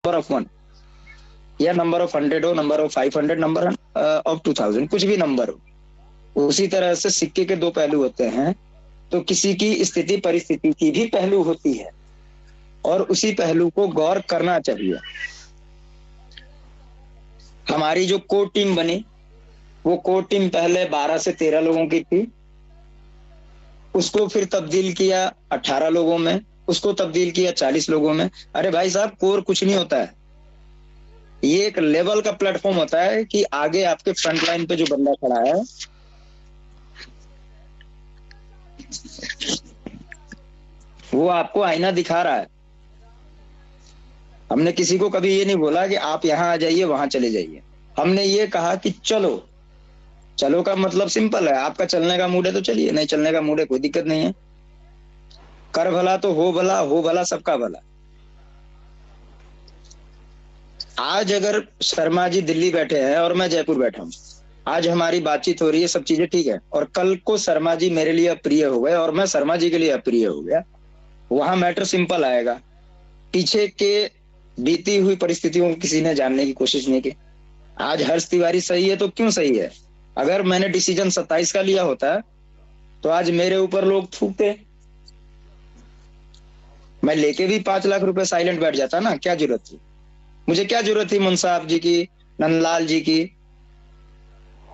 Of 1 या number of 100 हो, number of 500, number of 2000, कुछ भी नंबर हो। उसी तरह से सिक्के के दो पहलू होते हैं, तो किसी की स्थिति परिस्थिति की भी पहलू होती है और उसी पहलू को गौर करना चाहिए। हमारी जो कोर टीम बनी, वो कोर टीम पहले 12 से 13 लोगों की थी, उसको फिर तब्दील किया 18 लोगों में, उसको तब्दील किया 40 लोगों में। अरे भाई साहब, कोर कुछ नहीं होता है, ये एक लेवल का प्लेटफॉर्म होता है कि आगे आपके फ्रंट लाइन पे जो बंदा खड़ा है वो आपको आईना दिखा रहा है। हमने किसी को कभी ये नहीं बोला कि आप यहां आ जाइए वहां चले जाइए, हमने ये कहा कि चलो। चलो का मतलब सिंपल है, आपका चलने का मूड है तो चलिए, नहीं चलने का मूड है कोई दिक्कत नहीं है। कर भला तो हो भला, हो भला सबका भला। आज अगर शर्मा जी दिल्ली बैठे हैं और मैं जयपुर बैठा हूं, आज हमारी बातचीत हो रही है, सब चीजें ठीक है, और कल को शर्मा जी मेरे लिए अप्रिय हो गए और मैं शर्मा जी के लिए अप्रिय हो गया, वहां मैटर सिंपल आएगा। पीछे के बीती हुई परिस्थितियों को किसी ने जानने की कोशिश नहीं की। आज हर्ष तिवारी सही है तो क्यों सही है? अगर मैंने डिसीजन 27 का लिया होता तो आज मेरे ऊपर लोग थूकते, मैं लेके भी 5 लाख रुपए साइलेंट बैठ जाता ना। क्या जरूरत थी मुझे, क्या जरूरत थी मुंसाफ जी की, नंदलाल जी की,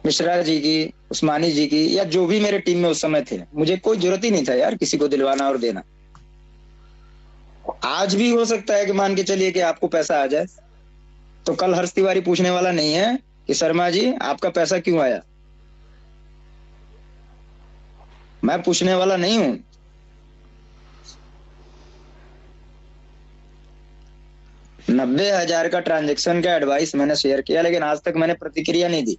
मिश्रा जी की, उस्मानी जी की, या जो भी मेरे टीम में उस समय थे, मुझे कोई जरूरत ही नहीं था यार किसी को दिलवाना और देना। आज भी हो सकता है कि मान के चलिए कि आपको पैसा आ जाए, तो कल हर्ष तिवारी पूछने वाला नहीं है कि शर्मा जी आपका पैसा क्यों आया, मैं पूछने वाला नहीं हूं। $90,000 का ट्रांजेक्शन का एडवाइस मैंने शेयर किया, लेकिन आज तक मैंने प्रतिक्रिया नहीं दी।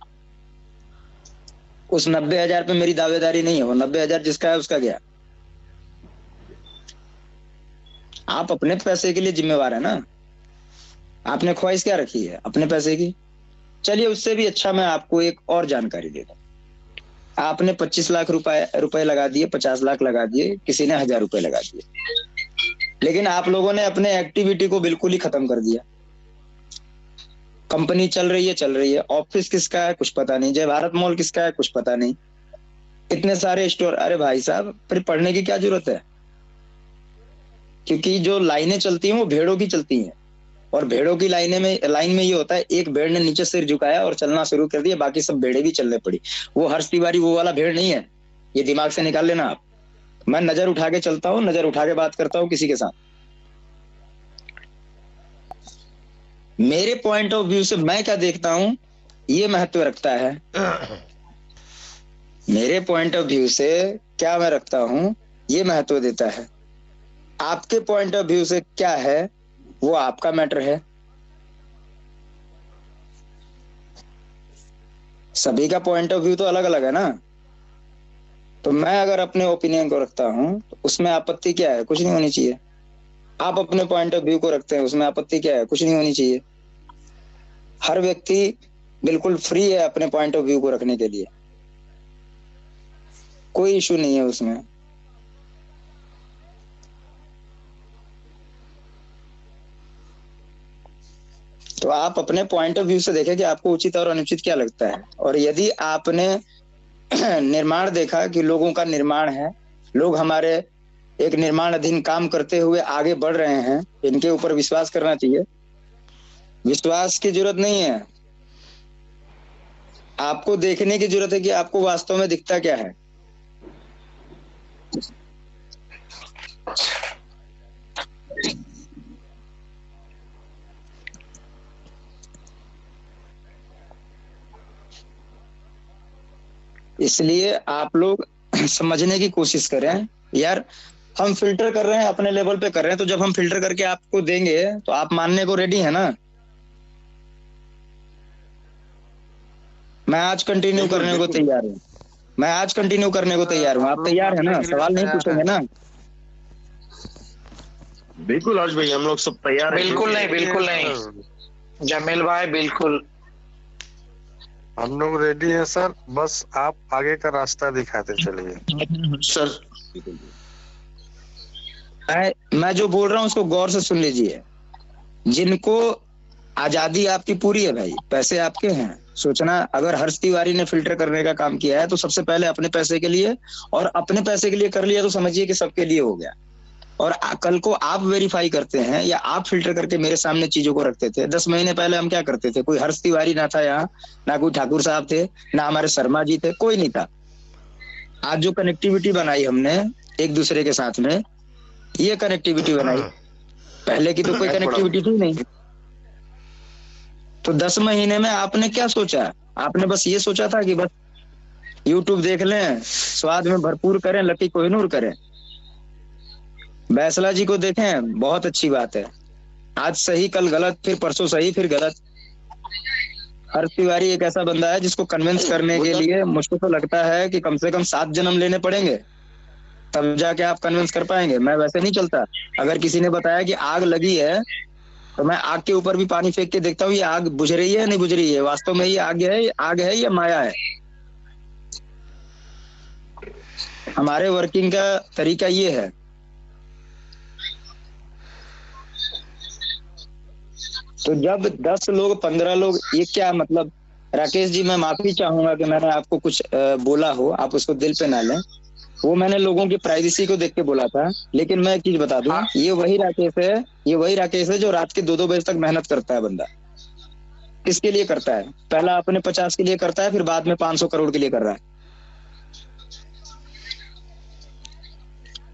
उस 90,000 पे मेरी दावेदारी नहीं है, वो 90,000 जिसका है उसका गया। आप अपने पैसे के लिए जिम्मेवार है ना, आपने ख्वाहिश क्या रखी है अपने पैसे की। चलिए उससे भी अच्छा मैं आपको एक और जानकारी देता हूँ। आपने 25 लाख रुपए लगा दिए, 50 लाख लगा दिए, किसी ने 1,000 रुपए लगा दिए, लेकिन आप लोगों ने अपने एक्टिविटी को बिल्कुल ही खत्म कर दिया। कंपनी चल रही है, ऑफिस किसका है कुछ पता नहीं, जय भारत मॉल किसका है कुछ पता नहीं, इतने सारे स्टोर। अरे भाई साहब, फिर पढ़ने की क्या जरूरत है? क्योंकि जो लाइनें चलती हैं वो भेड़ों की चलती हैं, और भेड़ों की लाइन में ये होता है, एक भेड़ ने नीचे सिर झुकाया और चलना शुरू कर दिया, बाकी सब भेड़े भी चलने पड़ी। वो हर्ष तिवारी वो वाला भेड़ नहीं है, ये दिमाग से निकाल लेना आप। मैं नजर उठा के चलता हूँ, नजर उठा के बात करता हूँ किसी के साथ। मेरे पॉइंट ऑफ व्यू से मैं क्या देखता हूँ ये महत्व रखता है। मेरे पॉइंट ऑफ व्यू से क्या मैं रखता हूँ ये महत्व देता है। आपके पॉइंट ऑफ व्यू से क्या है वो आपका मैटर है। सभी का पॉइंट ऑफ व्यू तो अलग अलग है ना। तो मैं अगर अपने ओपिनियन को रखता हूँ तो उसमें आपत्ति क्या है? कुछ नहीं होनी चाहिए। आप अपने पॉइंट ऑफ व्यू को रखते हैं, उसमें आपत्ति क्या है? कुछ नहीं होनी चाहिए। हर व्यक्ति बिल्कुल फ्री है अपने पॉइंट ऑफ व्यू को रखने के लिए, कोई इशू नहीं है उसमें। तो आप अपने पॉइंट ऑफ व्यू से देखें कि आपको उचित और अनुचित क्या लगता है। और यदि आपने निर्माण देखा कि लोगों का निर्माण है, लोग हमारे एक निर्माण अधीन काम करते हुए आगे बढ़ रहे हैं, इनके ऊपर विश्वास करना चाहिए। विश्वास की जरूरत नहीं है, आपको देखने की जरूरत है कि आपको वास्तव में दिखता क्या है। इसलिए आप लोग समझने की कोशिश करें यार, हम फिल्टर कर रहे हैं अपने लेवल पे कर रहे हैं, तो जब हम फिल्टर करके आपको देंगे तो आप मानने को रेडी है ना। मैं आज कंटिन्यू करने को तैयार हूँ, मैं आज कंटिन्यू करने को तैयार हूँ। आप तैयार है ना? सवाल नहीं पूछेंगे ना? बिल्कुल हर्ष भाई, हम लोग सब तैयार हैं। बिल्कुल नहीं, बिल्कुल नहीं जमील भाई, बिल्कुल हम लोग रेडी हैं सर, बस आप आगे का रास्ता दिखाते चलिए सर। मैं जो बोल रहा हूँ उसको गौर से सुन लीजिए। जिनको आजादी आपकी पूरी है भाई, पैसे आपके हैं, सोचना अगर हर्ष तिवारी ने फिल्टर करने का काम किया है तो सबसे पहले अपने पैसे के लिए, और अपने पैसे के लिए कर लिया तो समझिए कि सबके लिए हो गया। और कल को आप वेरीफाई करते हैं या आप फिल्टर करके मेरे सामने चीजों को रखते थे। 10 महीने पहले हम क्या करते थे, कोई हर्ष तिवारी ना था यहाँ, ना कोई ठाकुर साहब थे, ना हमारे शर्मा जी थे, कोई नहीं था। आज जो कनेक्टिविटी बनाई हमने एक दूसरे के साथ में, ये कनेक्टिविटी बनाई, पहले की तो कोई कनेक्टिविटी थी नहीं। तो 10 महीने में आपने क्या सोचा, आपने बस ये सोचा था कि बस यूट्यूब देख लें, स्वाद में भरपूर करें, लकी कोहिनूर करें। बैसला जी को देखें, बहुत अच्छी बात है, आज सही कल गलत, फिर परसों सही फिर गलत। हर्ष तिवारी एक ऐसा बंदा है जिसको कन्विंस करने के लिए मुझको तो लगता है कि कम से कम 7 जन्म लेने पड़ेंगे, तब जाके आप कन्विंस कर पाएंगे। मैं वैसे नहीं चलता, अगर किसी ने बताया कि आग लगी है तो मैं आग के ऊपर भी पानी फेंक के देखता हूँ, ये आग बुझ रही है नहीं बुझ रही है, वास्तव में ये आग है या माया है। हमारे वर्किंग का तरीका ये है। तो जब 10 लोग 15 लोग, ये क्या मतलब, राकेश जी मैं माफी चाहूंगा कि मैंने आपको कुछ बोला हो, आप उसको दिल पे ना लें, वो मैंने लोगों की प्राइवेसी को देख के बोला था। लेकिन मैं एक चीज बता दूं, ये वही राकेश है जो रात के 2-2 बजे तक मेहनत करता है बंदा। किसके लिए करता है, पहला अपने 50 के लिए करता है, फिर बाद में 500 करोड़ के लिए कर रहा है,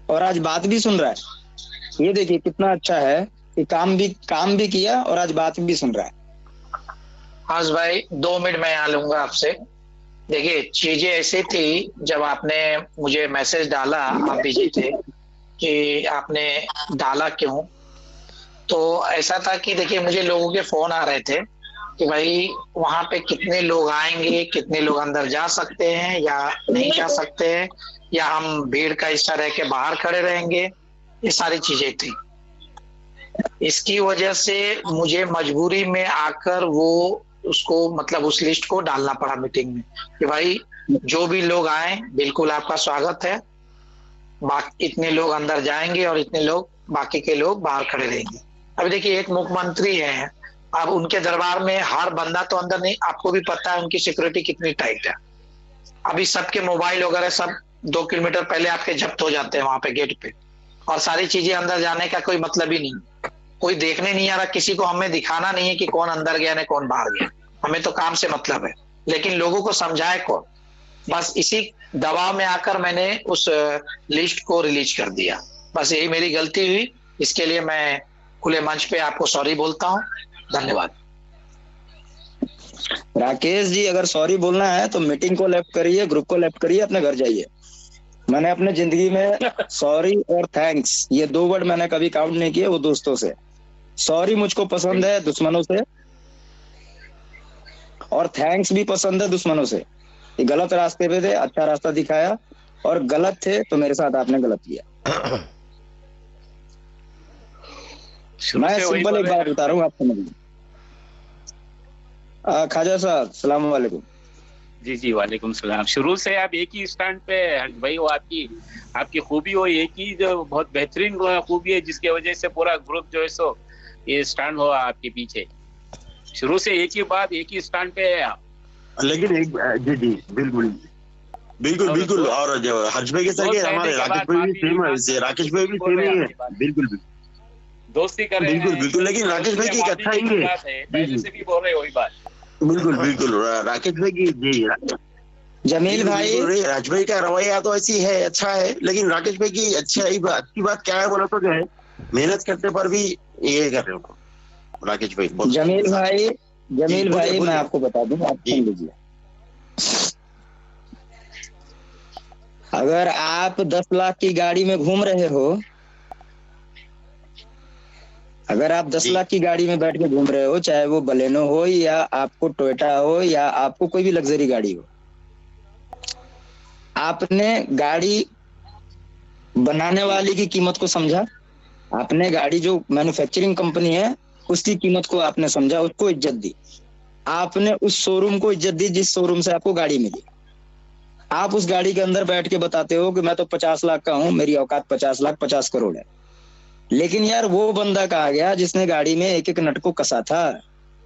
और आज बात भी सुन रहा है। ये देखिए कितना अच्छा है कि काम भी किया और आज बात भी सुन रहा है। हर्ष भाई 2 मिनट मैं यहाँ लूंगा आपसे। देखिए चीजें ऐसी थी, जब आपने मुझे मैसेज डाला, आप बिजी थे कि आपने डाला क्यों, तो ऐसा था कि देखिए मुझे लोगों के फोन आ रहे थे कि भाई वहां पे कितने लोग आएंगे, कितने लोग अंदर जा सकते हैं या नहीं जा सकते हैं, या हम भीड़ का हिस्सा रह के बाहर खड़े रहेंगे, ये सारी चीजें थी। इसकी वजह से मुझे मजबूरी में आकर वो उसको मतलब उस लिस्ट को डालना पड़ा मीटिंग में कि भाई जो भी लोग आए बिल्कुल आपका स्वागत है, बाकी इतने लोग अंदर जाएंगे और इतने लोग बाकी के लोग बाहर खड़े रहेंगे। अभी देखिए एक मुख्यमंत्री है, अब उनके दरबार में हर बंदा तो अंदर नहीं, आपको भी पता है उनकी सिक्योरिटी कितनी टाइट है। अभी सबके मोबाइल वगैरह सब 2 किलोमीटर पहले आपके जब्त हो जाते हैं वहां पे गेट पे, और सारी चीजें अंदर जाने का कोई मतलब ही नहीं, कोई देखने नहीं आ रहा, किसी को हमें दिखाना नहीं है कि कौन अंदर गया नहीं कौन बाहर गया, हमें तो काम से मतलब है, लेकिन लोगों को समझाए कौन। बस इसी दबाव में आकर मैंने उस लिस्ट को रिलीज कर दिया, बस यही मेरी गलती हुई, इसके लिए मैं खुले मंच पे आपको सॉरी बोलता हूँ। धन्यवाद। राकेश जी अगर सॉरी बोलना है तो मीटिंग को लेफ्ट करिए, ग्रुप को लेफ्ट करिए, अपने घर जाइए। मैंने अपने जिंदगी में सॉरी और थैंक्स ये 2 वर्ड मैंने कभी काउंट नहीं किए, वो दोस्तों से। सॉरी मुझको पसंद है दुश्मनों से, और थैंक्स भी पसंद है दुश्मनों से। ये गलत रास्ते पे थे, अच्छा रास्ता दिखाया, और गलत थे तो मेरे साथ आपने गलत किया। मैं सिंपल एक बात बता रहा हूँ, आप समझ लीजिए। खाजा साहब सलाम वालेकुम। जी वालेकुम सलाम। शुरू से आप एक ही स्टैंड पे भाई, वो आपकी खूबी हो एक ही, जो बहुत बेहतरीन खूबी है जिसके वजह से पूरा ग्रुप जो है सो ये स्टैंड हुआ आपके पीछे। शुरू से एक ही बात, एक ही स्टैंड पे है आप। लेकिन एक जी बिल्कुल बिल्कुल बिल्कुल, और जो हर्ष भाई के साथ हमारे राकेश भाई भी सेम है, राकेश भाई भी सेम ही है, बिल्कुल दोस्ती कर रहे हैं बिल्कुल। लेकिन राकेश भाई की एक अच्छा ही है, पहले से भी बोल रहे वही बात। बिल्कुल राकेश भाई की जी जमील भाई, राज भाई का रवैया तो ऐसी है, अच्छा है, लेकिन राकेश भाई की अच्छी बात क्या है बोला तो क्या है, मेहनत करते पर भी ये कर रहे हो राकेश भाई। जमील भाई मैं आपको बता दूं, आप सुन लीजिए। अगर आप 10 लाख की गाड़ी में घूम रहे हो, अगर आप 10 लाख की गाड़ी में बैठ के घूम रहे हो, चाहे वो बलेनो हो या आपको टोयोटा हो या आपको कोई भी लग्जरी गाड़ी हो, आपने गाड़ी बनाने वाले की कीमत को समझा, आपने गाड़ी जो मैन्युफैक्चरिंग कंपनी है उसकी कीमत को आपने समझा, उसको इज्जत दी, आपने उस शोरूम को इज्जत दी जिस शोरूम से आपको गाड़ी मिली। आप उस गाड़ी के अंदर बैठ के बताते हो कि मैं तो 50 लाख का हूं, मेरी औकात 50 लाख 50 करोड़ है। लेकिन यार वो बंदा कहाँ गया जिसने गाड़ी में एक एक नट को कसा था?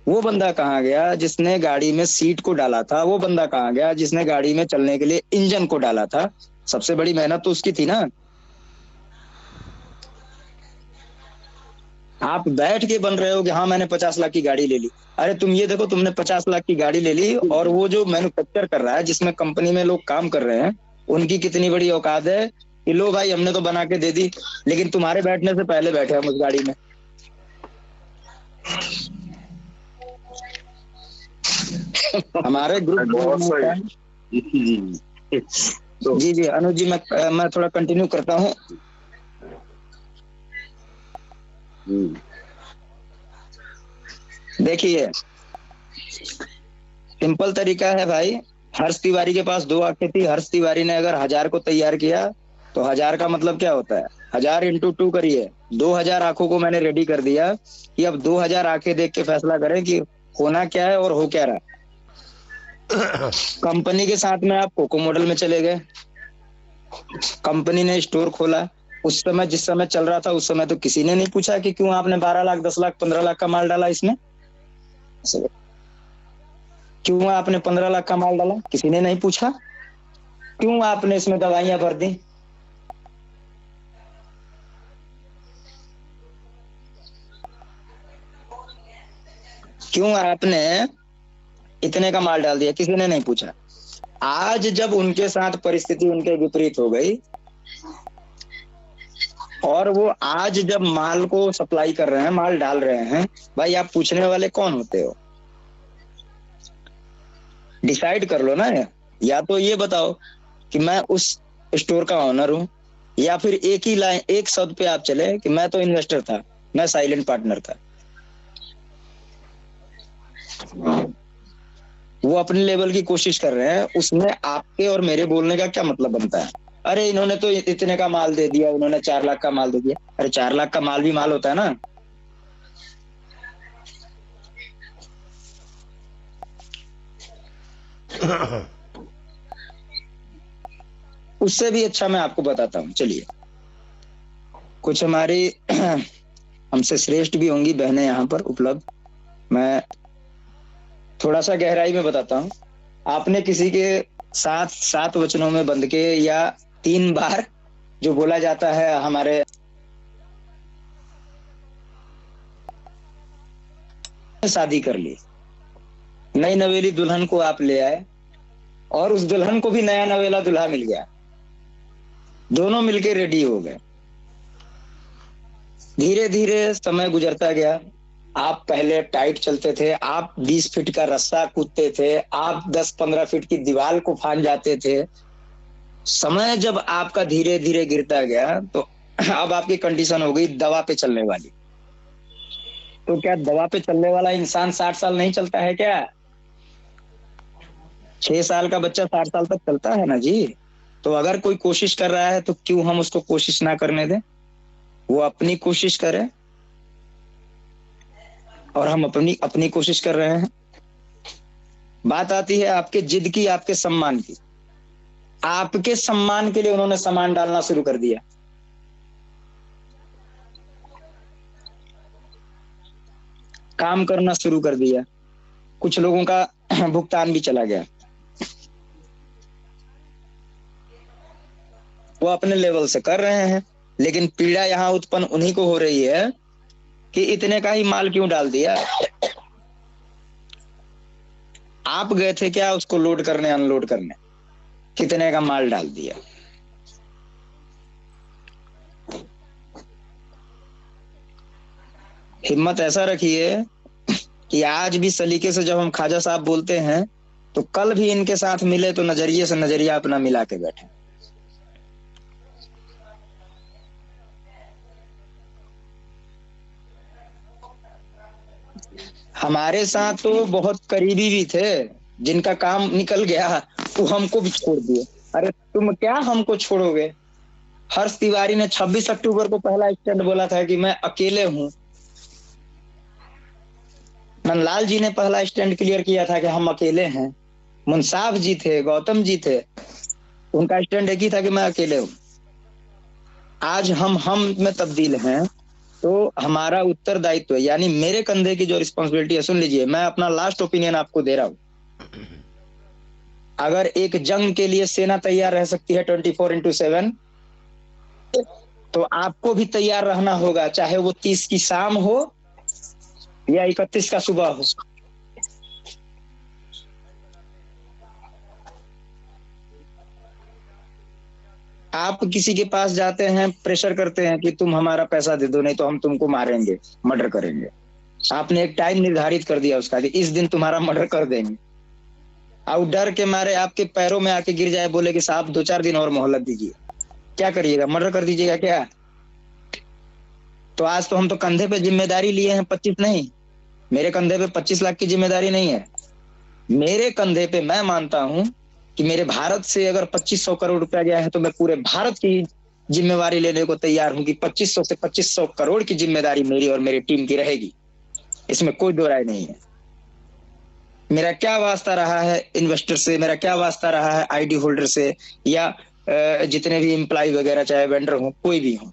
वो बंदा कहाँ गया जिसने गाड़ी में सीट को डाला था? वो बंदा कहाँ गया जिसने गाड़ी में चलने के लिए इंजन को डाला था? सबसे बड़ी मेहनत तो उसकी थी ना। आप बैठ के बन रहे हो कि हाँ मैंने 50 लाख की गाड़ी ले ली। अरे तुम ये देखो, तुमने 50 लाख की गाड़ी ले ली और वो जो मैन्युफैक्चर कर रहा है, जिसमें कंपनी में लोग काम कर रहे हैं, उनकी कितनी बड़ी औकात है कि लो भाई हमने तो बना के दे दी, लेकिन तुम्हारे बैठने से पहले बैठे हम उस गाड़ी में। हमारे ग्रुप जी जी अनुज जी, मैं थोड़ा कंटिन्यू करता हूँ। देखिए सिंपल तरीका है भाई। हर्ष तिवारी के पास 2 आंखें थी। हर्ष तिवारी ने अगर 1000 को तैयार किया तो 1000 का मतलब क्या होता है? 1000 इंटू 2 करिए। 2000 आंखों को मैंने रेडी कर दिया कि अब 2000 आंखें देख के फैसला करें कि होना क्या है और हो क्या रहा। कंपनी के साथ में आप कोको मॉडल में चले गए। कंपनी ने स्टोर खोला। उस समय जिस समय चल रहा था उस समय तो किसी ने नहीं पूछा कि क्यों आपने 12 लाख 10 लाख 15 लाख का माल डाला इसमें। क्यों आपने 15 लाख का माल डाला? किसी ने नहीं पूछा। क्यों आपने इसमें दवाइयां भर दी? क्यों आपने इतने का माल डाल दिया? किसी ने नहीं पूछा। आज जब उनके साथ परिस्थिति उनके विपरीत हो गई और वो आज जब माल को सप्लाई कर रहे हैं, माल डाल रहे हैं, भाई आप पूछने वाले कौन होते हो? डिसाइड कर लो ना। या तो ये बताओ कि मैं उस स्टोर का ऑनर हूं, या फिर एक ही लाइन एक शब्द पे आप चले कि मैं तो इन्वेस्टर था, मैं साइलेंट पार्टनर था। वो अपने लेवल की कोशिश कर रहे हैं, उसमें आपके और मेरे बोलने का क्या मतलब बनता है? अरे इन्होंने तो इतने का माल दे दिया, उन्होंने 4 लाख का माल दे दिया। अरे 4 लाख का माल भी माल होता है ना। उससे भी अच्छा मैं आपको बताता हूँ। चलिए, कुछ हमारी हमसे श्रेष्ठ भी होंगी बहनें यहाँ पर उपलब्ध। मैं थोड़ा सा गहराई में बताता हूँ। आपने किसी के साथ 7 वचनों में बंध के या 3 बार जो बोला जाता है हमारे शादी कर ली, नई नवेली दुल्हन को आप ले आए और उस दुल्हन को भी नया नवेला दुल्हा मिल गया, दोनों मिलके रेडी हो गए। धीरे धीरे समय गुजरता गया। आप पहले टाइट चलते थे, आप 20 फीट का रस्सा कूदते थे, आप 10-15 फीट की दीवार को फांद जाते थे। समय जब आपका धीरे धीरे गिरता गया तो अब आपकी कंडीशन हो गई दवा पे चलने वाली। तो क्या दवा पे चलने वाला इंसान 60 साल नहीं चलता है क्या? 6 साल का बच्चा 60 साल तक चलता है ना जी। तो अगर कोई कोशिश कर रहा है तो क्यों हम उसको कोशिश ना करने दें? वो अपनी कोशिश करे और हम अपनी कोशिश कर रहे हैं। बात आती है आपके जिद की, आपके सम्मान की। आपके सम्मान के लिए उन्होंने सामान डालना शुरू कर दिया। काम करना शुरू कर दिया। कुछ लोगों का भुगतान भी चला गया। वो अपने लेवल से कर रहे हैं, लेकिन पीड़ा यहाँ उत्पन्न उन्हीं को हो रही है कि इतने का ही माल क्यों डाल दिया। आप गए थे क्या उसको लोड करने अनलोड करने? कितने का माल डाल दिया। हिम्मत ऐसा रखिए कि आज भी सलीके से जब हम ख्वाजा साहब बोलते हैं तो कल भी इनके साथ मिले तो नजरिए से नजरिया अपना मिला के बैठे। हमारे साथ तो बहुत करीबी भी थे, जिनका काम निकल गया वो हमको भी छोड़ दिए। अरे तुम क्या हमको छोड़ोगे? हर्ष तिवारी ने 26 अक्टूबर को पहला स्टैंड बोला था कि मैं अकेले हूं। नंदलाल जी ने पहला स्टैंड क्लियर किया था कि हम अकेले हैं। मुंसाफ जी थे, गौतम जी थे, उनका स्टैंड एक ही था कि मैं अकेले हूं। आज हम में तब्दील हैं तो हमारा उत्तरदायित्व है, यानी मेरे कंधे की जो रिस्पॉन्सिबिलिटी है, सुन लीजिए, मैं अपना लास्ट ओपिनियन आपको दे रहा हूं। अगर एक जंग के लिए सेना तैयार रह सकती है 24/7, तो आपको भी तैयार रहना होगा, चाहे वो 30 की शाम हो या 31 का सुबह हो। आप किसी के पास जाते हैं, प्रेशर करते हैं कि तुम हमारा पैसा दे दो, नहीं तो हम तुमको मारेंगे, मर्डर करेंगे। आपने एक टाइम निर्धारित कर दिया उसका कि इस दिन तुम्हारा मर्डर कर देंगे, और डर के मारे आपके पैरों में आके गिर जाए, बोले कि साहब 2-4 दिन और मोहलत दीजिए, क्या करिएगा? मर्डर कर दीजिएगा क्या? तो आज तो हम तो कंधे पे जिम्मेदारी लिए हैं, 25 नहीं, मेरे कंधे पे 25 लाख की जिम्मेदारी नहीं है। मेरे कंधे पे, मैं मानता हूं कि मेरे भारत से अगर 2500 करोड़ रुपया गया है, तो मैं पूरे भारत की जिम्मेवारी लेने को तैयार हूं कि 2500 से 2500 करोड़ की जिम्मेदारी मेरी और मेरी टीम की रहेगी। इसमें कोई दो राय नहीं है। मेरा क्या वास्ता रहा है इन्वेस्टर से, मेरा क्या वास्ता रहा है आईडी होल्डर से, या जितने भी एम्प्लॉय वगैरह, चाहे वेंडर हो, कोई भी हो,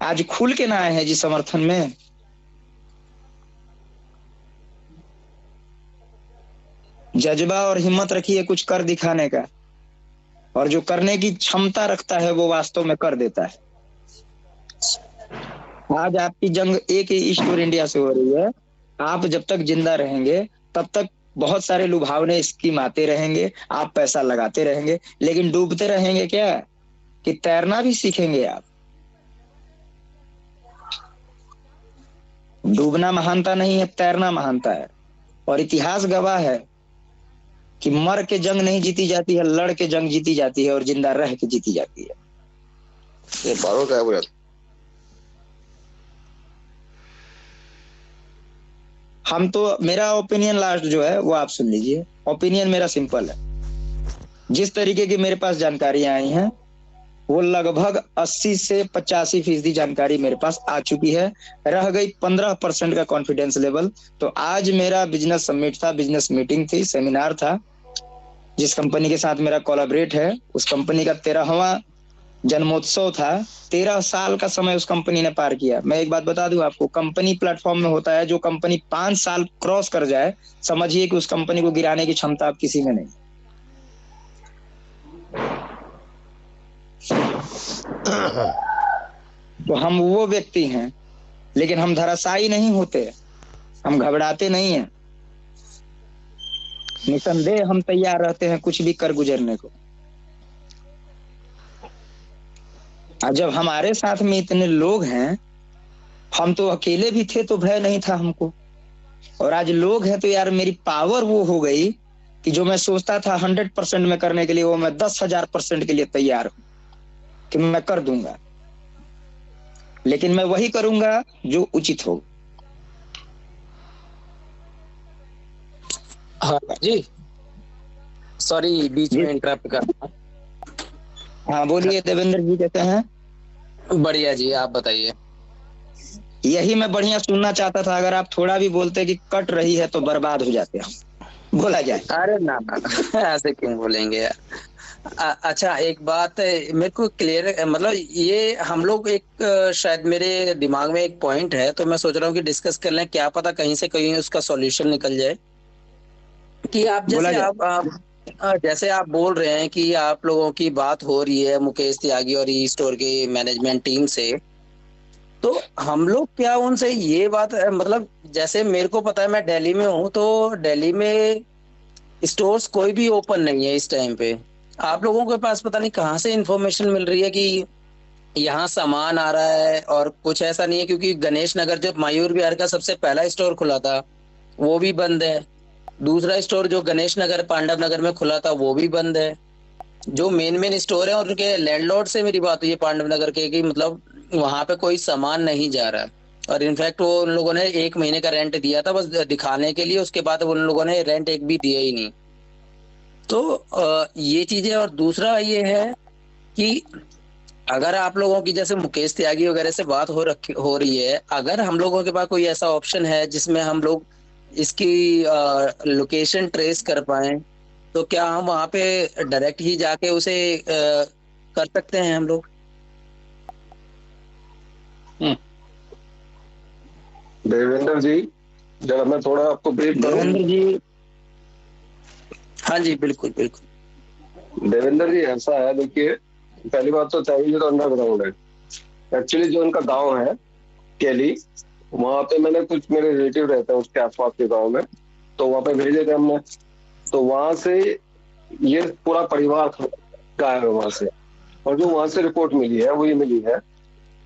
आज खुल के ना आए हैं जी समर्थन में। जज्बा और हिम्मत रखिए कुछ कर दिखाने का, और जो करने की क्षमता रखता है वो वास्तव में कर देता है। आज आपकी जंग एक ही ईस्ट और इंडिया से हो रही है। आप जब तक जिंदा रहेंगे तब तक बहुत सारे लुभावने स्कीम आते रहेंगे, आप पैसा लगाते रहेंगे, लेकिन डूबते रहेंगे क्या? कि तैरना भी सीखेंगे आप? डूबना महानता नहीं है, तैरना महानता है। और इतिहास गवाह है कि मर के जंग नहीं जीती जाती है, लड़ के जंग जीती जाती है, और जिंदा रह के जीती जाती है। ये बारो क्या बोला? हम तो, मेरा ओपिनियन लास्ट जो है वो आप सुन लीजिए। ओपिनियन मेरा सिंपल है। जिस तरीके की मेरे पास जानकारियां आई हैं, वो लगभग 80 से 85% जानकारी मेरे पास आ चुकी है। रह गई 15% का कॉन्फिडेंस लेवल। तो आज मेरा बिजनेस समिट था, बिजनेस मीटिंग थी, सेमिनार था। जिस कंपनी के साथ मेरा कोलैबोरेट है, उस कंपनी का 13वां जन्मोत्सव था। 13 साल का समय उस कंपनी ने पार किया। मैं एक बात बता दूं आपको, कंपनी प्लेटफॉर्म में होता है, जो कंपनी 5 साल क्रॉस कर जाए, समझिए कि उस कंपनी को गिराने की क्षमता आप किसी में नहीं। तो हम वो व्यक्ति हैं, लेकिन हम धराशायी नहीं होते, हम घबराते नहीं हैं। निसंदेह हम तैयार रहते हैं कुछ भी कर गुजरने को। और जब हमारे साथ में इतने लोग हैं, हम तो अकेले भी थे तो भय नहीं था हमको, और आज लोग हैं तो यार मेरी पावर वो हो गई कि जो मैं सोचता था 100% में करने के लिए, वो मैं 10,000% के लिए तैयार हूं कि मैं कर दूंगा। लेकिन मैं वही करूंगा जो उचित हो। हाँ जी, सॉरी बीच में इंटरप्ट कर। हाँ बोलिए देवेंद्र जी, कैसे हैं? बढ़िया जी, आप बताइए। यही मैं बढ़िया सुनना चाहता था। अगर आप थोड़ा भी बोलते कि कट रही है तो बर्बाद हो जाते हम। बोला जाए। अरे ना ऐसे क्यों बोलेंगे यार। अच्छा, एक बात मेरे को क्लियर है, मतलब ये हम लोग एक शायद मेरे दिमाग में एक पॉइंट है, तो मैं सोच रहा हूँ कि डिस्कस कर लें, क्या पता कहीं से कहीं उसका सॉल्यूशन निकल जाए। कि आप जैसे आप बोल रहे हैं कि आप लोगों की बात हो रही है मुकेश त्यागी और ई स्टोर की मैनेजमेंट टीम से, तो हम लोग क्या उनसे ये बात, मतलब जैसे मेरे को पता है, मैं दिल्ली में हूँ, तो दिल्ली में स्टोर्स कोई भी ओपन नहीं है इस टाइम पे। आप लोगों के पास पता नहीं कहाँ से इंफॉर्मेशन मिल रही है कि यहाँ सामान आ रहा है, और कुछ ऐसा नहीं है, क्योंकि गणेश नगर जो मयूर विहार का सबसे पहला स्टोर खुला था वो भी बंद है। दूसरा स्टोर जो गणेश नगर पांडव नगर में खुला था वो भी बंद है। जो मेन स्टोर है, और उनके लैंडलॉर्ड से मेरी बात हुई है पांडव नगर के, कि मतलब वहां पे कोई सामान नहीं जा रहा, और इनफैक्ट वो उन लोगों ने 1 महीने का रेंट दिया था बस दिखाने के लिए, उसके बाद उन लोगों ने रेंट एक भी दिया ही नहीं। तो ये चीजें। और दूसरा ये है कि अगर आप लोगों की जैसे मुकेश त्यागी वगैरह से बात हो रही है, अगर हम लोगों के पास कोई ऐसा ऑप्शन है जिसमें हम लोग इसकी लोकेशन ट्रेस कर पाए, तो क्या हम वहां पे डायरेक्ट ही जाके उसे कर सकते हैं हम लोग? देवेंद्र जी, जरा मैं थोड़ा आपको ब्रीफ करूं। देवेंद्र जी, हाँ जी, बिल्कुल बिल्कुल। देवेंद्र जी ऐसा है, देखिए पहली बात तो चाहिए तो अंडरग्राउंड है एक्चुअली। जो उनका गांव है केली, वहां पे मैंने कुछ मेरे रिलेटिव रहते हैं उसके आसपास के गांव में, तो वहां पे भेजे थे हमने। तो वहां से ये पूरा परिवार गायब है वहां से। और जो वहां से रिपोर्ट मिली है वो ये मिली है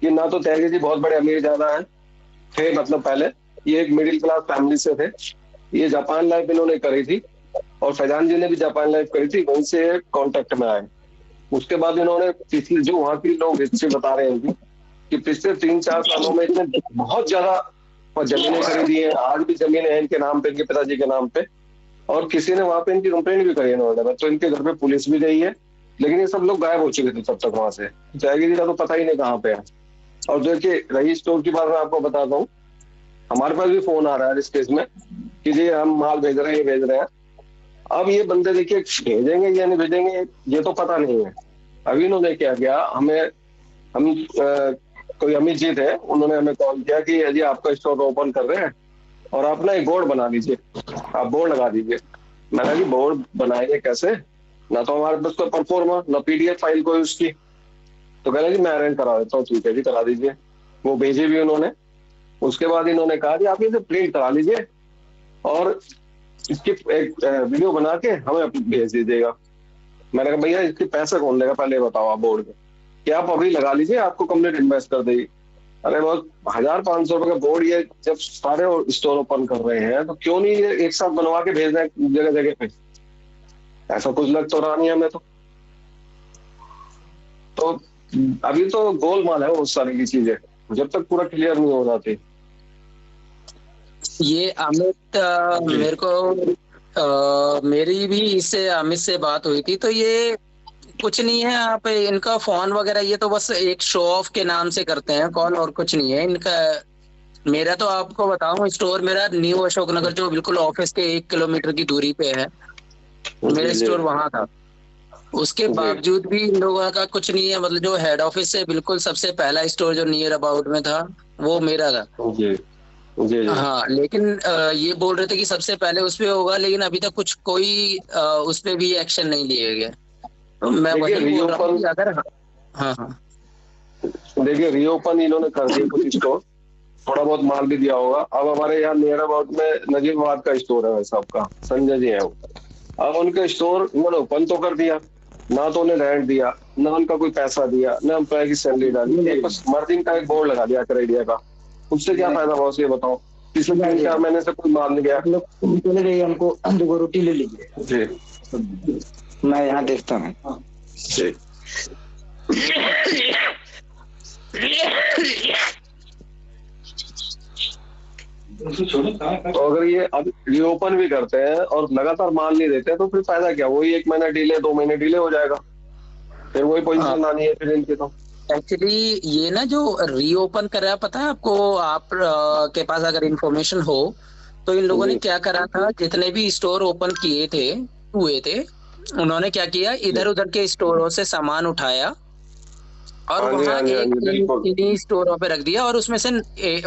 कि ना तो त्यागी जी बहुत बड़े अमीर ज्यादा है थे, मतलब पहले ये एक मिडिल क्लास फैमिली से थे। ये जापान लाइफ इन्होंने करी थी और फैजान जी ने भी जापान लाइफ करी थी, वहीं से कांटेक्ट में आए। उसके बाद इन्होंने पिछले जो वहाँ के लोग हिस्ट्री बता रहे हैं कि पिछले 3-4 सालों में इन्होंने बहुत ज्यादा जमीनें खरीदी हैं। आज भी जमीनें हैं इनके नाम पे, इनके पिताजी के नाम पे। और किसी ने वहां पे इनकी कंप्लेंट भी करी है इन्होंने, तो इनके घर पे पुलिस भी गई है। लेकिन ये सब लोग गायब हो चुके थे तब तक वहां से। त्यागी जी का तो पता ही नहीं कहाँ पे है। और देखिए रही स्टोर की बात मैं आपको बताता हूँ, हमारे पास भी फोन आ रहा है इस केस में कि जी हम माल भेज रहे हैं, ये भेज रहे हैं। अब ये बंदे देखिए भेजेंगे या नहीं भेजेंगे ये तो पता नहीं है। अभी इन्होंने क्या किया, हम कोई अमित जी थे, उन्होंने हमें कॉल किया कि जी आपका स्टोर ओपन कर रहे हैं और आप ना एक बोर्ड बना लीजिए, आप बोर्ड लगा दीजिए। मैंने कहा बोर्ड बनाएंगे कैसे, ना तो हमारे पास कोई परफॉर्मा, ना पीडीएफ फाइल कोई उसकी। तो कह रहे जी मैं अरेंज करा देता हूँ। ठीक है जी, करा दीजिए। वो भेजे भी उन्होंने। उसके बाद इन्होंने कहा कि आप इसे प्रिंट करा लीजिए और इसकी एक वीडियो बना के हमें भेज दीजिएगा। मैंने कहा भैया इसके पैसे कौन लेगा, पहले बताओ आप बोर्ड के, कि आप अभी लगा लीजिए, आपको कंप्लीट इन्वेस्ट कर देगी। अरे बहुत 1,000-500 रुपए का बोर्ड, ये जब सारे स्टोर ओपन कर रहे हैं तो क्यों नहीं ये एक साथ बनवा के भेज दें जगह जगह पे। ऐसा कुछ लग तो रहा नहीं हमें तो अभी तो गोलमाल है वो सारी की चीजें, जब तक पूरा क्लियर नहीं हो जाती। ये अमित मेरे को मेरी भी इससे अमित से बात हुई थी, तो ये कुछ नहीं है। आप इनका फोन वगैरह ये तो बस एक शो ऑफ के नाम से करते हैं कॉल, और कुछ नहीं है इनका। मेरा तो आपको बताऊं, स्टोर मेरा न्यू अशोक नगर जो बिल्कुल ऑफिस के 1 किलोमीटर की दूरी पे है, मेरा स्टोर वहां था। उसके बावजूद भी इन लोगों का कुछ नहीं है। मतलब जो हेड ऑफिस से बिल्कुल सबसे पहला स्टोर जो नियर अबाउट में था वो मेरा था। हाँ, लेकिन ये बोल रहे थे कि सबसे पहले उस पे होगा, लेकिन अभी तक कुछ कोई उस पे भी एक्शन नहीं लिए गए। तो मैं वही बोल रहा हूँ कि अगर हाँ देखिए रीओपन इन्होंने कर दिया कुछ स्टोर, थोड़ा बहुत माल भी दिया होगा। अब हमारे यहाँ नियर अबाउट में नजीबाबाद का स्टोर है वैसा आपका, संजय जी है वो। अब उनके स्टोर उन्होंने ओपन तो कर दिया, ना तो उन्हें रेंट दिया, ना उनका कोई पैसा दिया, ना एम्प्लॉय की सैलरी डाली, बस मार्जिन का एक बोर्ड लगा दिया क्रेडिया का। उससे क्या फायदा बॉस, ये बताओ। पिछले 3-4 महीने से कोई माल नहीं गया। चले गए, हमको 2 रोटी ले लीजिए जी, मैं यहाँ देखता हूँ। तो अगर ये अब रीओपन भी करते हैं और लगातार माल नहीं देते तो फिर फायदा क्या, वही 1 महीना डिले, 2 महीने डिले हो जाएगा, फिर वही पोजीशन आनी है फिर इनकी। तो एक्चुअली ये ना जो रीओपन कर रहा है, पता है आपको, आप के पास अगर इंफॉर्मेशन हो तो इन लोगों ने क्या करा था, जितने भी स्टोर ओपन हुए थे, उन्होंने क्या किया, इधर उधर के स्टोरों से सामान उठाया और वहाँ इन्हीं स्टोरों पे रख दिया। और उसमें से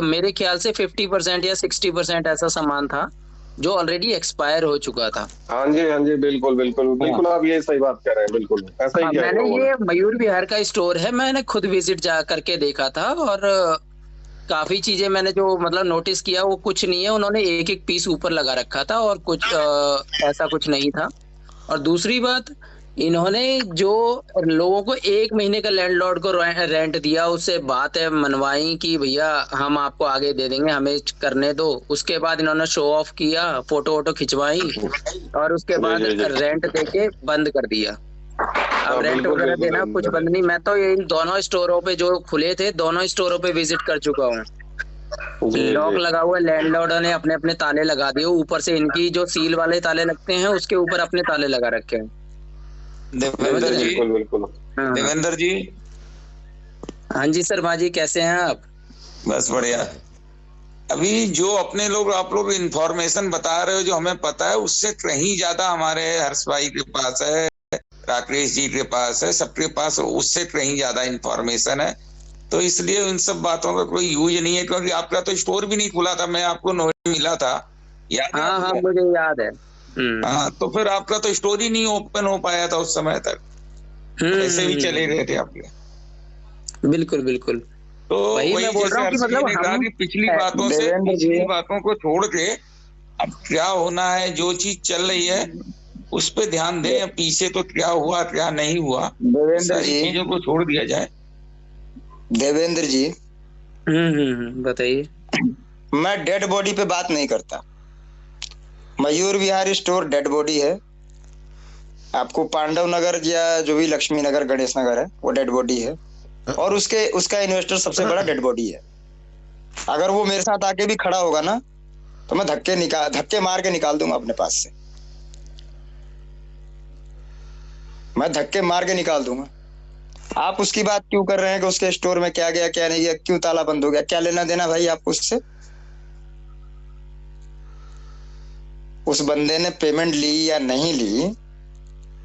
मेरे ख्याल से 50% या 60% ऐसा सामान था जो ऑलरेडी एक्सपायर हो चुका था। हाँ जी, बिल्कुल आप ये सही बात कह रहे हैं, बिल्कुल ऐसा ही किया। मैंने ये मयूर विहार का स्टोर है, मैंने खुद विजिट जा करके देखा था और काफी चीजें मैंने जो मतलब नोटिस किया वो कुछ नहीं है। उन्होंने एक पीस ऊपर लगा रखा था और कुछ ऐसा कुछ नहीं था। और दूसरी बात, इन्होंने जो लोगों को 1 महीने का लैंडलॉर्ड को रेंट दिया, उससे बात है मनवाई कि भैया हम आपको आगे दे देंगे, हमें करने दो। उसके बाद इन्होंने शो ऑफ किया, फोटो वोटो खिंचवाई और उसके बाद रेंट देके बंद कर दिया। अब रेंट वगैरह देना कुछ बंद नहीं। मैं तो इन दोनों स्टोरों पे जो खुले थे, दोनों स्टोरों पे विजिट कर चुका हूँ। लॉक लगा हुआ, लैंडलॉर्ड ने अपने अपने ताले लगा दिए, ऊपर से इनकी जो सील वाले ताले लगते हैं उसके ऊपर अपने ताले लगा रखे हैं। देवेंद्र जी, हाँ जी शर्मा जी, कैसे हैं आप? बस बढ़िया। अभी जो अपने लोग आप लोग इंफॉर्मेशन बता रहे हो, जो हमें पता है उससे कहीं ज्यादा हमारे हर्ष भाई के पास है, राकेश जी के पास है, सबके पास उससे कहीं ज्यादा इंफॉर्मेशन है। तो इसलिए इन सब बातों का कोई यूज नहीं है, क्योंकि आपका तो स्टोर भी नहीं खुला था, मैं आपको नोटिस मिला था, याद है? हाँ मुझे याद है। हाँ, तो फिर आपका तो स्टोर ही नहीं ओपन हो पाया था उस समय तक, ऐसे भी चले गए थे आपके। बिल्कुल बिल्कुल। तो वही वही मैं बोल रहा हूँ कि जैसे मतलब ने कहा कि पिछली बातों को छोड़ के अब क्या होना है, जो चीज चल रही है उस पे ध्यान दें, पीछे तो क्या हुआ क्या नहीं हुआ, सारी चीजों को छोड़ दिया जाए। देवेंद्र जी, बताइए। मैं डेड बॉडी पे बात नहीं करता। Mayur Vihar store dead body है। आपको पांडव नगर या जो भी लक्ष्मी नगर गणेश नगर है वो डेड बॉडी है, और उसका इन्वेस्टर सबसे बड़ा डेड बॉडी है। अगर वो मेरे साथ आके भी खड़ा होगा ना तो मैं धक्के मार के निकाल दूंगा अपने पास से, मैं धक्के मार के निकाल दूंगा। आप उसकी बात क्यों कर रहे हैं कि उसके स्टोर में क्या गया क्या नहीं गया, क्यों ताला बंद हो गया, क्या लेना देना भाई आपको उससे? उस बंदे ने पेमेंट ली या नहीं ली,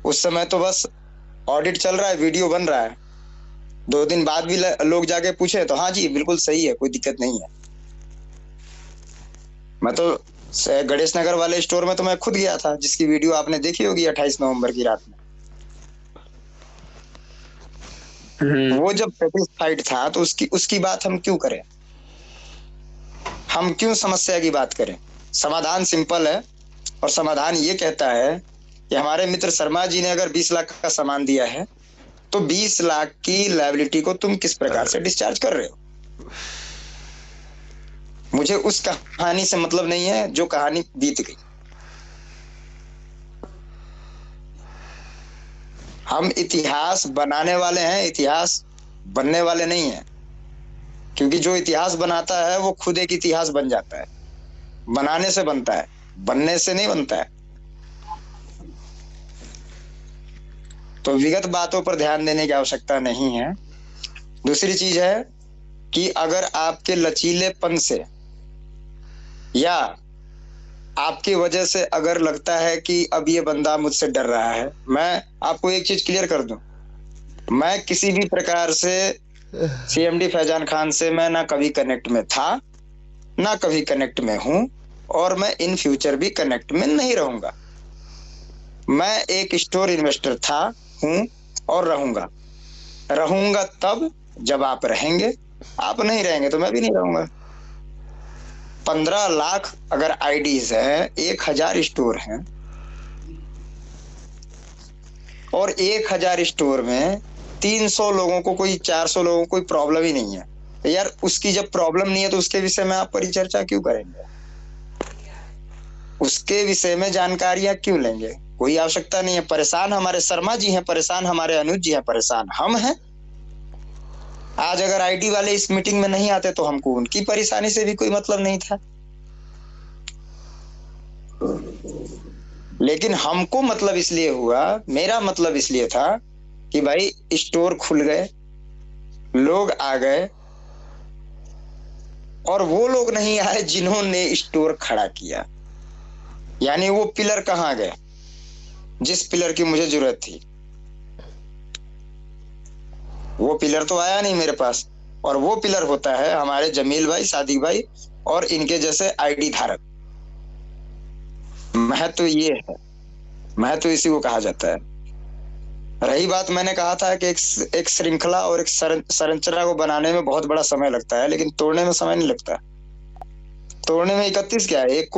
उस समय तो बस ऑडिट चल रहा है, वीडियो बन रहा है। 2 दिन बाद भी लोग जाके पूछे तो हाँ जी बिल्कुल सही है, कोई दिक्कत नहीं है। मैं तो गणेश नगर वाले स्टोर में तो मैं खुद गया था, जिसकी वीडियो आपने देखी होगी 28 नवंबर की रात में। वो जब सेटिस्फाइड था तो उसकी बात हम क्यों करें, हम क्यों समस्या की बात करें? समाधान सिंपल है, और समाधान ये कहता है कि हमारे मित्र शर्मा जी ने अगर 20 लाख का सामान दिया है तो 20 लाख की लायबिलिटी को तुम किस प्रकार से डिस्चार्ज कर रहे हो। मुझे उस कहानी से मतलब नहीं है जो कहानी बीत गई। हम इतिहास बनाने वाले हैं, इतिहास बनने वाले नहीं हैं, क्योंकि जो इतिहास बनाता है वो खुद एक इतिहास बन जाता है। बनाने से बनता है, बनने से नहीं बनता है। तो विगत बातों पर ध्यान देने की आवश्यकता नहीं है। दूसरी चीज है कि अगर आपके लचीलेपन से या आपकी वजह से अगर लगता है कि अब ये बंदा मुझसे डर रहा है, मैं आपको एक चीज क्लियर कर दूं, मैं किसी भी प्रकार से CMD फैजान खान से मैं ना कभी कनेक्ट में था, ना कभी कनेक्ट में हूं, और मैं इन फ्यूचर भी कनेक्ट में नहीं रहूंगा। मैं एक स्टोर इन्वेस्टर था, हूं और रहूंगा तब जब आप रहेंगे। आप नहीं रहेंगे तो मैं भी नहीं रहूंगा। 15 लाख अगर आईडीज है, 1000 स्टोर हैं, और 1000 स्टोर में 300 लोगों को, कोई 400 लोगों को कोई प्रॉब्लम ही नहीं है, तो यार उसकी जब प्रॉब्लम नहीं है तो उसके विषय में आप परिचर्चा क्यों करेंगे? उसके विषय में जानकारियां क्यों लेंगे? कोई आवश्यकता नहीं है। परेशान हमारे शर्मा जी हैं, परेशान हमारे अनुज जी हैं, परेशान हम हैं। आज अगर आईटी वाले इस मीटिंग में नहीं आते तो हमको उनकी परेशानी से भी कोई मतलब नहीं था, लेकिन हमको मतलब इसलिए हुआ, मेरा मतलब इसलिए था कि भाई स्टोर खुल गए, लोग आ गए, और वो लोग नहीं आए जिन्होंने स्टोर खड़ा किया। यानी वो पिलर कहाँ गए जिस पिलर की मुझे जरूरत थी? वो पिलर तो आया नहीं मेरे पास, और वो पिलर होता है हमारे जमील भाई, सादिक भाई और इनके जैसे आईडी धारक। महत्व ये है, महत्व इसी को कहा जाता है। रही बात, मैंने कहा था कि एक श्रृंखला और एक संरचना को बनाने में बहुत बड़ा समय लगता है, लेकिन तोड़ने में समय नहीं लगता। तोड़ने में 31 क्या है, एक